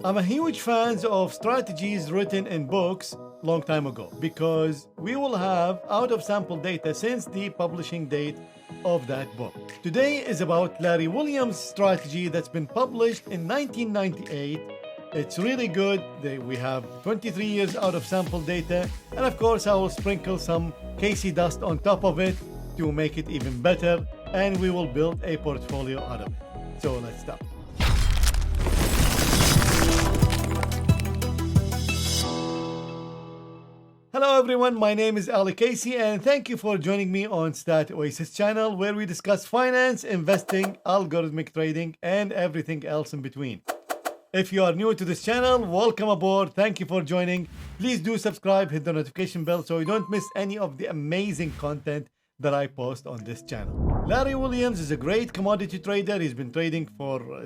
I'm a huge fan of strategies written in books long time ago because we will have out of sample data since the publishing date of that book. Today is about Larry Williams' strategy that's been published in 1998. It's really good. We have 23 years out of sample data, and of course I will sprinkle some Casey dust on top of it to make it even better, and we will build a portfolio out of it. So let's start. Hello everyone, my name is Ali Casey and thank you for joining me on Stat Oasis channel where we discuss finance, investing, algorithmic trading and everything else in between. If you are new to this channel, welcome aboard. Thank you for joining. Please do subscribe, hit the notification bell so you don't miss any of the amazing content that I post on this channel. Larry Williams is a great commodity trader. He's been trading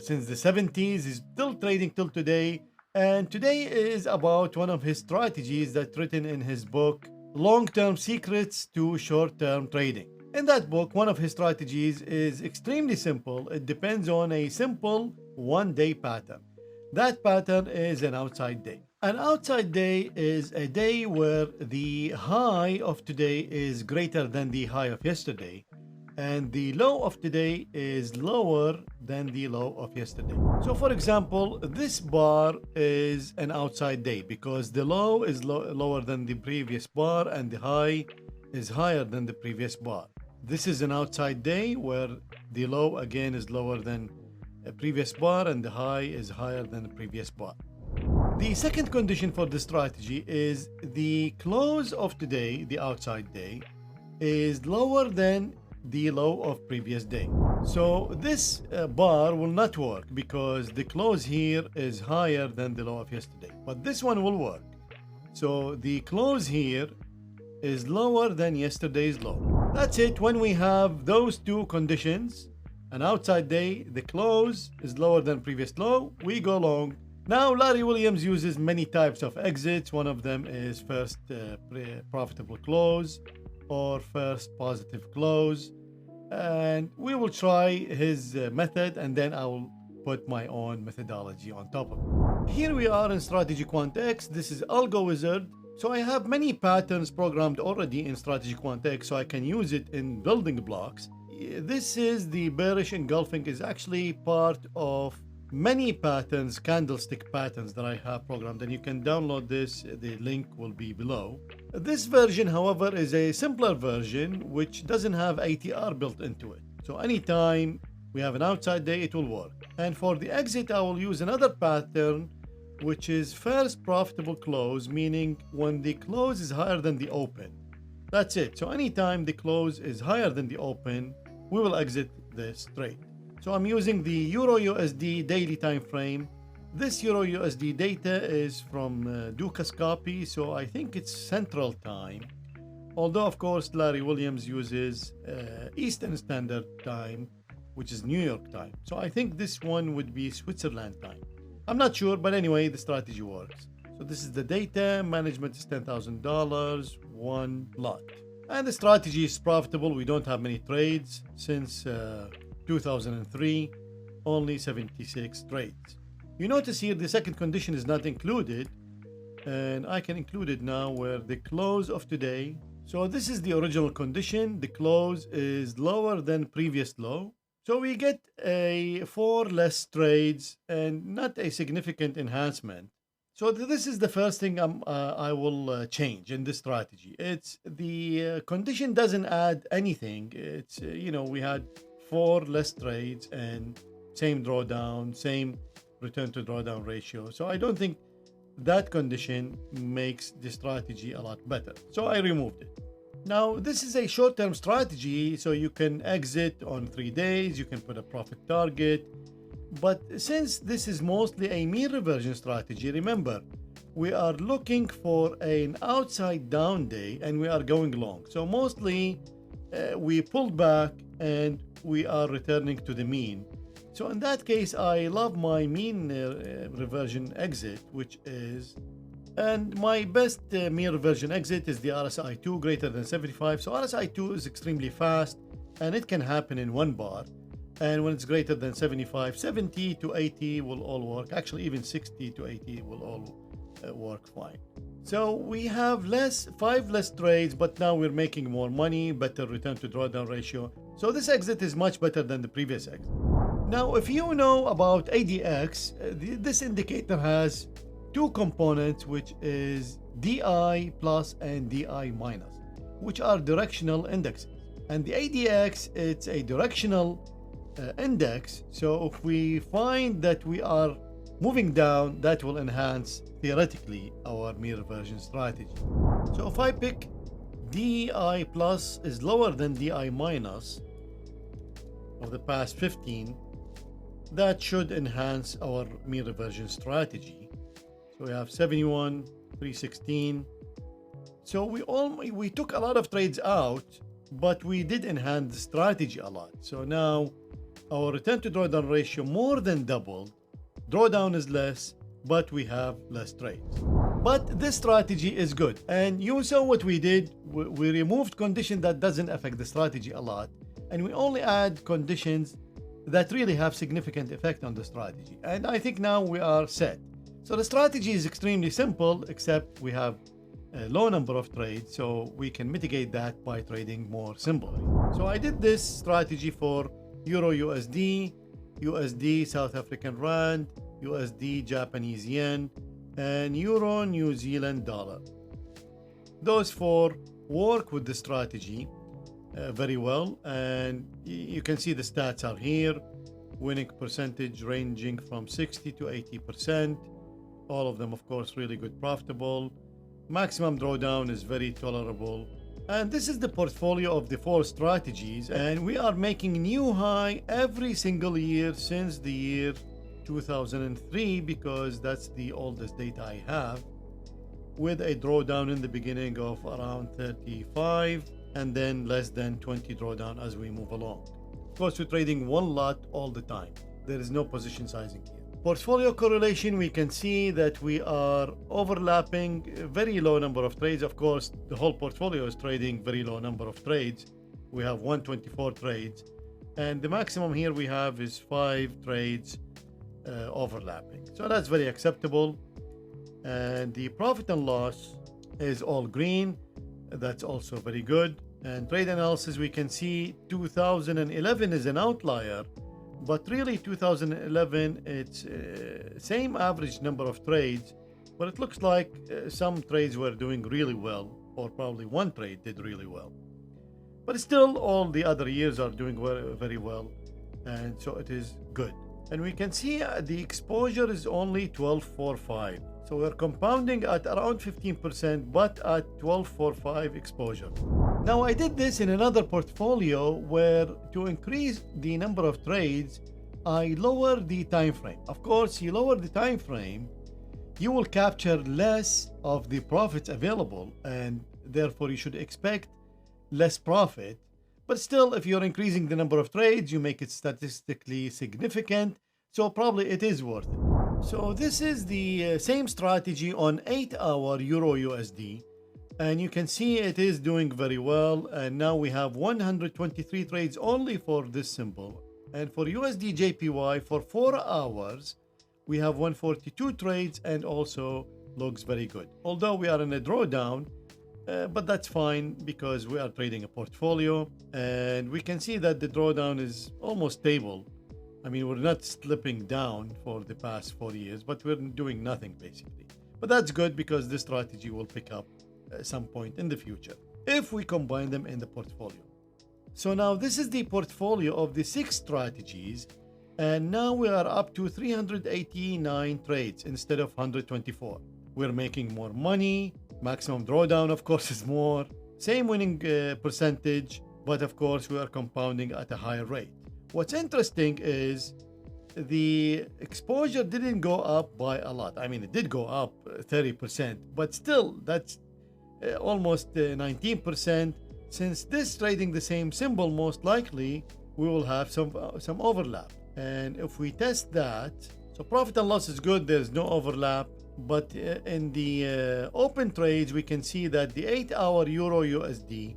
since the 70s. He's still trading till today. And today is about one of his strategies that's written in his book, Long-Term Secrets to Short-Term Trading. In that book, one of his strategies is extremely simple. It depends on a simple one-day pattern. That pattern is an outside day. An outside day is a day where the high of today is greater than the high of yesterday, and the low of today is lower than the low of yesterday. So for example, this bar is an outside day because the low is lower than the previous bar and the high is higher than the previous bar. This is an outside day where the low again is lower than a previous bar and the high is higher than the previous bar. The second condition for the strategy is the close of today, the outside day, is lower than the low of previous day. So this bar will not work because the close here is higher than the low of yesterday, but this one will work. So the close here is lower than yesterday's low. That's it. When we have those two conditions, an outside day, the close is lower than previous low, we go long. Now Larry Williams uses many types of exits. One of them is first profitable close or first positive close, and we will try his method and then I will put my own methodology on top of it. Here we are in Strategy Quant X. This is Algo Wizard. So I have many patterns programmed already in Strategy Quant X, so I can use it in building blocks. This is the bearish engulfing is actually part of many patterns, candlestick patterns that I have programmed, and you can download this. The link will be below. This version, however, is a simpler version which doesn't have ATR built into it. So anytime we have an outside day, it will work. And for the exit, I will use another pattern which is first profitable close, meaning when the close is higher than the open. That's it. So anytime the close is higher than the open, we will exit this trade. So I'm using the Euro USD daily time frame. This Euro USD data is from Dukas copy, so I think it's Central Time. Although of course Larry Williams uses Eastern Standard Time, which is New York time. So I think this one would be Switzerland time. I'm not sure, but anyway, the strategy works. So this is the data. Management is $10,000, one lot. And the strategy is profitable. We don't have many trades since 2003, only 76 trades. You notice here the second condition is not included, and I can include it now where the close of today. So this is the original condition. The close is lower than previous low. So we get 4 less trades and not a significant enhancement. So this is the first thing I will change in this strategy. It's the condition doesn't add anything. It's, we had 4 less trades and same drawdown, same return to drawdown ratio. So I don't think that condition makes the strategy a lot better. So I removed it. Now this is a short-term strategy, so you can exit on 3 days, you can put a profit target. But since this is mostly a mean reversion strategy, remember, we are looking for an outside down day and we are going long. So mostly we pulled back and we are returning to the mean. So in that case, I love my mean reversion exit, which is, and my best mean reversion exit is the RSI2 greater than 75. So RSI2 is extremely fast and it can happen in 1 bar. And when it's greater than 75, 70 to 80 will all work. Actually, even 60 to 80 will all work fine. So we have five less trades, but now we're making more money, better return to drawdown ratio. So this exit is much better than the previous exit. Now, if you know about ADX, this indicator has two components, which is DI plus and DI minus, which are directional indexes. And the ADX, it's a directional index. So if we find that we are moving down, that will enhance theoretically our mean reversion strategy. So if I pick DI plus is lower than DI minus of the past 15, that should enhance our mean reversion strategy. So we have 71, 316. So we took a lot of trades out, but we did enhance the strategy a lot. So now our return to drawdown ratio more than doubled. Drawdown is less, but we have less trades. But this strategy is good. And you saw what we did. We removed condition that doesn't affect the strategy a lot. And we only add conditions that really have significant effect on the strategy. And I think now we are set. So the strategy is extremely simple, except we have a low number of trades, so we can mitigate that by trading more simply. So I did this strategy for Euro USD, USD South African Rand, USD Japanese Yen, and Euro New Zealand Dollar. Those four work with the strategy very well, and you can see the stats are here. Winning percentage ranging from 60 to 80%. All of them, of course, really good profitable. Maximum drawdown is very tolerable. And this is the portfolio of the four strategies, and we are making new high every single year since the year 2003, because that's the oldest data I have, with a drawdown in the beginning of around 35 and then less than 20 drawdown as we move along. Of course, we're trading one lot all the time. There is no position sizing here. Portfolio correlation, we can see that we are overlapping a very low number of trades. Of course, the whole portfolio is trading very low number of trades. We have 124 trades, and the maximum here we have is 5 trades overlapping. So that's very acceptable. And the profit and loss is all green. That's also very good. And trade analysis, we can see 2011 is an outlier, but really 2011 it's same average number of trades, but it looks like some trades were doing really well, or probably one trade did really well. But still, all the other years are doing very well, and so it is good. And we can see the exposure is only 12.45. So we're compounding at around 15%, but at 12.45 exposure. Now I did this in another portfolio where to increase the number of trades, I lower the time frame. Of course, you lower the time frame, you will capture less of the profits available, and therefore you should expect less profit. But still, if you're increasing the number of trades, you make it statistically significant, so probably it is worth it. So this is the same strategy on 8-hour Euro USD, and you can see it is doing very well. And now we have 123 trades only for this symbol. And for USD JPY for 4 hours, we have 142 trades, and also looks very good. Although we are in a drawdown, but that's fine because we are trading a portfolio, and we can see that the drawdown is almost stable. I mean, we're not slipping down for the past 4 years, but we're doing nothing basically. But that's good because this strategy will pick up at some point in the future if we combine them in the portfolio. So now this is the portfolio of the 6 strategies, and now we are up to 389 trades instead of 124. We're making more money. Maximum drawdown, of course, is more. Same winning percentage, but of course we are compounding at a higher rate. What's interesting is the exposure didn't go up by a lot. I mean, it did go up 30%, but still that's almost 19%. Since this trading the same symbol, most likely we will have some overlap. And if we test that, so profit and loss is good, there's no overlap. But in the open trades, we can see that the 8-hour Euro USD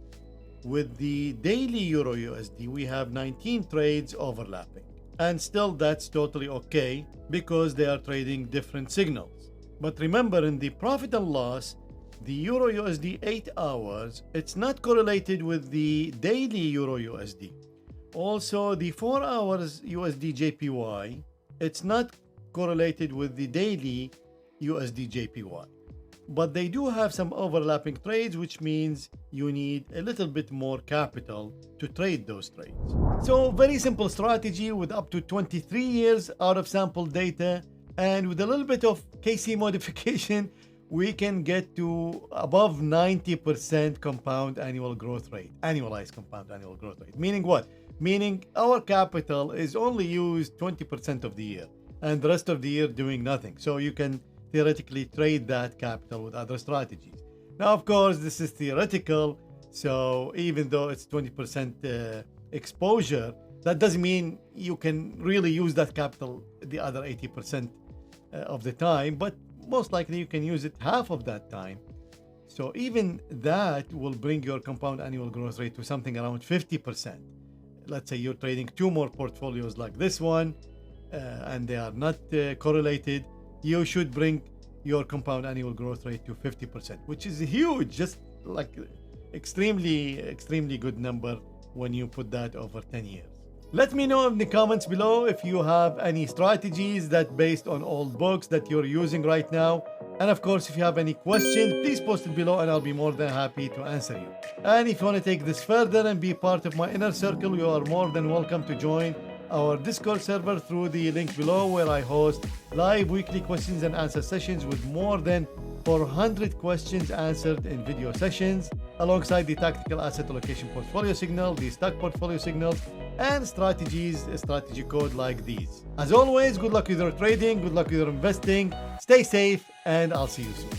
with the daily Euro USD, we have 19 trades overlapping. And still that's totally okay because they are trading different signals. But remember, in the profit and loss, the Euro USD 8 hours, it's not correlated with the daily Euro USD. Also, the 4 hours USD JPY, it's not correlated with the daily USD JPY. But they do have some overlapping trades, which means you need a little bit more capital to trade those trades. So very simple strategy with up to 23 years out of sample data, and with a little bit of KC modification, we can get to above 90% compound annual growth rate, annualized compound annual growth rate. Meaning what? Meaning our capital is only used 20% of the year and the rest of the year doing nothing. So you can theoretically trade that capital with other strategies. Now, of course, this is theoretical. So even though it's 20% exposure, that doesn't mean you can really use that capital the other 80% of the time, but most likely you can use it half of that time. So even that will bring your compound annual growth rate to something around 50%. Let's say you're trading 2 more portfolios like this one, and they are not correlated. You should bring your compound annual growth rate to 50%, which is huge, just like extremely good number when you put that over 10 years. Let me know in the comments below if you have any strategies that based on old books that you're using right now. And of course, if you have any questions, please post it below and I'll be more than happy to answer you. And if you want to take this further and be part of my inner circle, you are more than welcome to join our Discord server through the link below, where I host live weekly questions and answer sessions with more than 400 questions answered in video sessions, alongside the tactical asset allocation portfolio signal, the stock portfolio signals, and strategy code like these. As always, good luck with your trading, good luck with your investing, stay safe, and I'll see you soon.